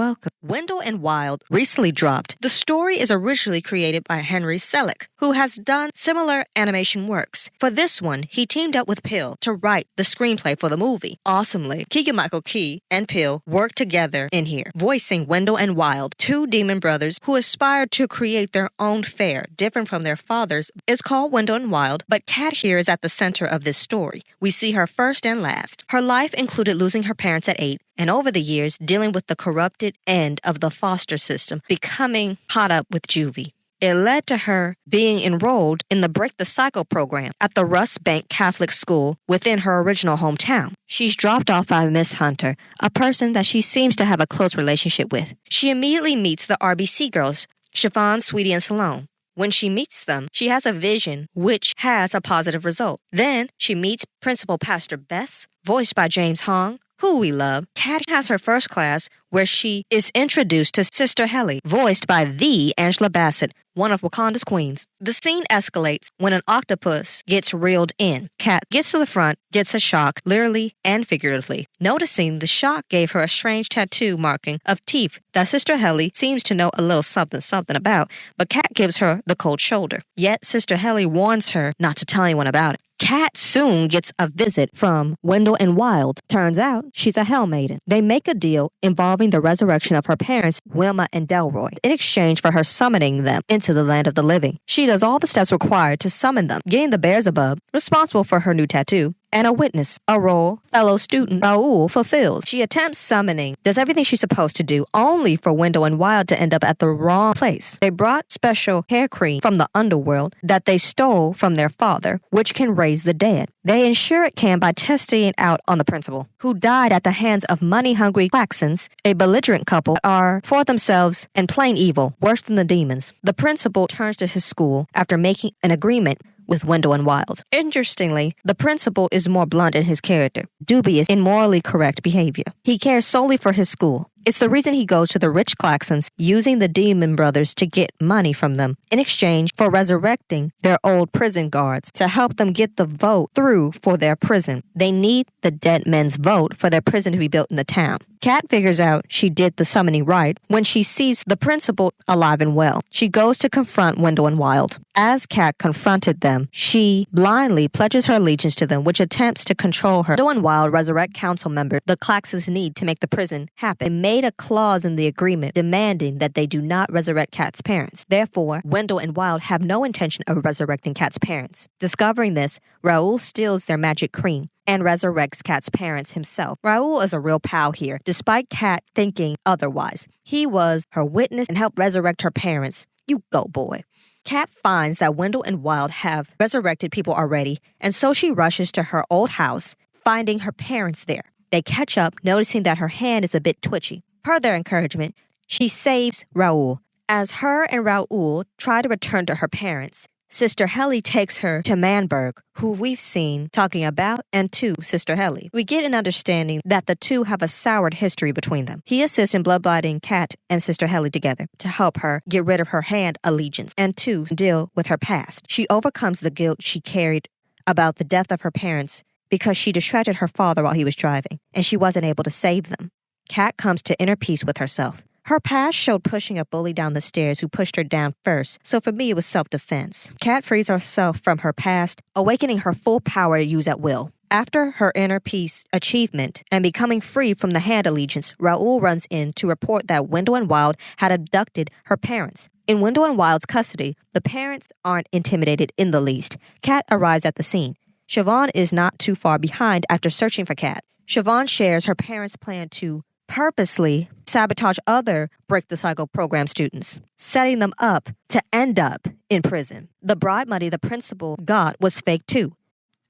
welcome. Wendell and Wild recently dropped. The story is originally created by henryselick, who has done similar animation works. For this one, he teamed up with Peele to write the screenplay for the movie. Awesomely, Keegan-Michaelkey and Peele worked together in here, voicing Wendell and Wild, two demon brothers who aspired to create their own fare, different from their father's. It's called Wendell and Wild, but Kat here is at the center of this story. We see her first and last. Her life included losing her parents at 8, and over the years, dealing with the corrupted end of the foster system, becoming caught up with juvie. It led to her being enrolled in the Break the Cycle program at the Rust Bank Catholic School within her original hometown. She's dropped off by Miss Hunter, a person that she seems to have a close relationship with. She immediately meets the RBC girls, Chiffon, Sweetie, and Salome. When she meets them, she has a vision which has a positive result. Then she meets Principal Pastor Bess, voiced by jameshong, who we love. Kat has her first class where she is introduced to Sister Helly, voiced by the Angelabassett, one of Wakanda's queens. The scene escalates when an octopus gets reeled in. Kat gets to the front, gets a shock, literally and figuratively. Noticing the shock gave her a strange tattoo marking of teeth that Sister Helly seems to know a little something about, but Kat gives her the cold shoulder. Yet Sister Helly warns her not to tell anyone about it. Kat soon gets a visit from Wendell and Wild. Turns out she's a hell maiden. They make a deal involving the resurrection of her parents, Wilma and Delroy, in exchange for her summoning them into the land of the living. She does all the steps required to summon them, getting the bears above, responsible for her new tattoo, and a witness, a role fellow student Raul fulfills. She attempts summoning, does everything she's supposed to do, only for Wendell and Wild to end up at the wrong place. They brought special hair cream from the underworld that they stole from their father, which can raise the dead. They ensure it can by testing it out on the principal, who died at the hands of money-hungry Claxons, a belligerent couple that are for themselves and plain evil, worse than the demons. The principal turns to his school after making an agreement with Wendell and Wild. Interestingly, the principal is more blunt in his character, dubious in morally correct behavior. He cares solely for his school. It's the reason he goes to the rich Claxons, using the demon brothers to get money from them in exchange for resurrecting their old prison guards to help them get the vote through for their prison. They need the dead men's vote for their prison to be built in the town. Kat figures out she did the summoning right when she sees the principal alive and well. She goes to confront Wendell and Wild. As Kat confronted them, she blindly pledges her allegiance to them, which attempts to control her. Wendell and Wild resurrect council member the Claxons need to make the prison happen. Made a clause in the agreement demanding that they do not resurrect Kat's parents. Therefore, Wendell and Wild have no intention of resurrecting Kat's parents. Discovering this, Raul steals their magic cream and resurrects Kat's parents himself. Raul is a real pal here, despite Kat thinking otherwise. He was her witness and helped resurrect her parents. You go, boy. Kat finds that Wendell and Wild have resurrected people already, and so she rushes to her old house, finding her parents there. They catch up, noticing that her hand is a bit twitchy. Per their encouragement, she saves Raul. As her and Raul try to return to her parents, Sister Helly takes her to Manberg, who we've seen talking about, and to Sister Helly. We get an understanding that the two have a soured history between them. He assists in bloodletting Kat and Sister Helly together to help her get rid of her hand allegiance and to deal with her past. She overcomes the guilt she carried about the death of her parents because she distracted her father while he was driving, and she wasn't able to save them. Kat comes to inner peace with herself. Her past showed pushing a bully down the stairs who pushed her down first, so for me it was self-defense. Kat frees herself from her past, awakening her full power to use at will. After her inner peace achievement and becoming free from the hand allegiance, Raul runs in to report that Wendell and Wild had abducted her parents. In Wendell and Wild's custody, the parents aren't intimidated in the least. Kat arrives at the scene. Siobhan is not too far behind after searching for Kat. Siobhan shares her parents' plan to purposely sabotage other Break the Cycle program students, setting them up to end up in prison. The bribe money the principal got was fake too,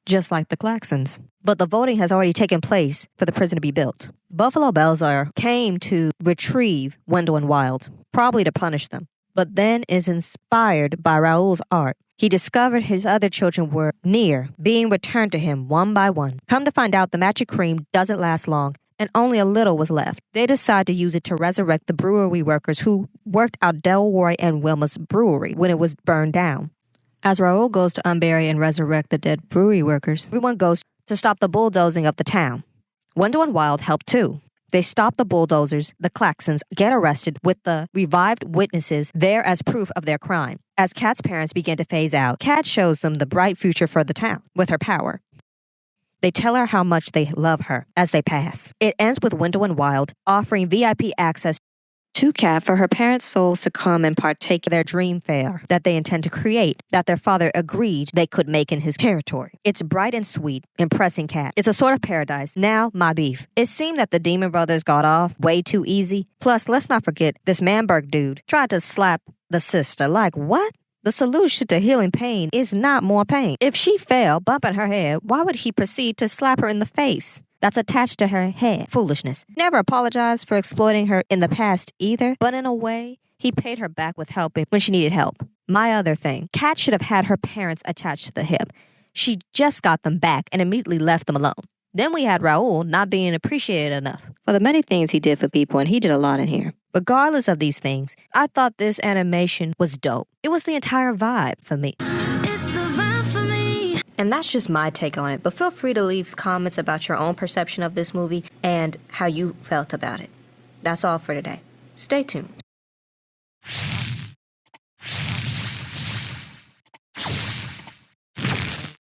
just like the Claxons. But the voting has already taken place for the prison to be built. Buffalo Belzer came to retrieve Wendell and Wild, probably to punish them, but then is inspired by Raul's art. He discovered his other children were near being returned to him one by one. Come to find out, the magic cream doesn't last long, and only a little was left. They decide to use it to resurrect the brewery workers who worked out Delroy and Wilma's brewery when it was burned down. As Raul goes to unbury and resurrect the dead brewery workers, everyone goes to stop the bulldozing of the town. Wendell and Wild help too. They stop the bulldozers, the klaxons, get arrested with the revived witnesses there as proof of their crime. As Kat's parents begin to phase out, Kat shows them the bright future for the town with her power. They tell her how much they love her as they pass. It ends with Wendell and Wild offering VIP access to Kat for her parents' souls to come and partake of their dream fair that they intend to create, that their father agreed they could make in his territory. It's bright and sweet, impressing Kat. It's a sort of paradise. Now, my beef. It seemed that the Demon Brothers got off way too easy. Plus, let's not forget, this Manberg dude tried to slap the sister. Like, what? The solution to healing pain is not more pain. If she fell, bumping her head, why would he proceed to slap her in the face? That's attached to her head. Foolishness. Never apologized for exploiting her in the past either, but in a way, he paid her back with helping when she needed help. My other thing, Kat should have had her parents attached to the hip. She just got them back and immediately left them alone. Then we had Raoul not being appreciated enough for the many things he did for people, and he did a lot in here. Regardless of these things, I thought this animation was dope. It was the entire vibe for me. And that's just my take on it, but feel free to leave comments about your own perception of this movie and how you felt about it. That's all for today. Stay tuned.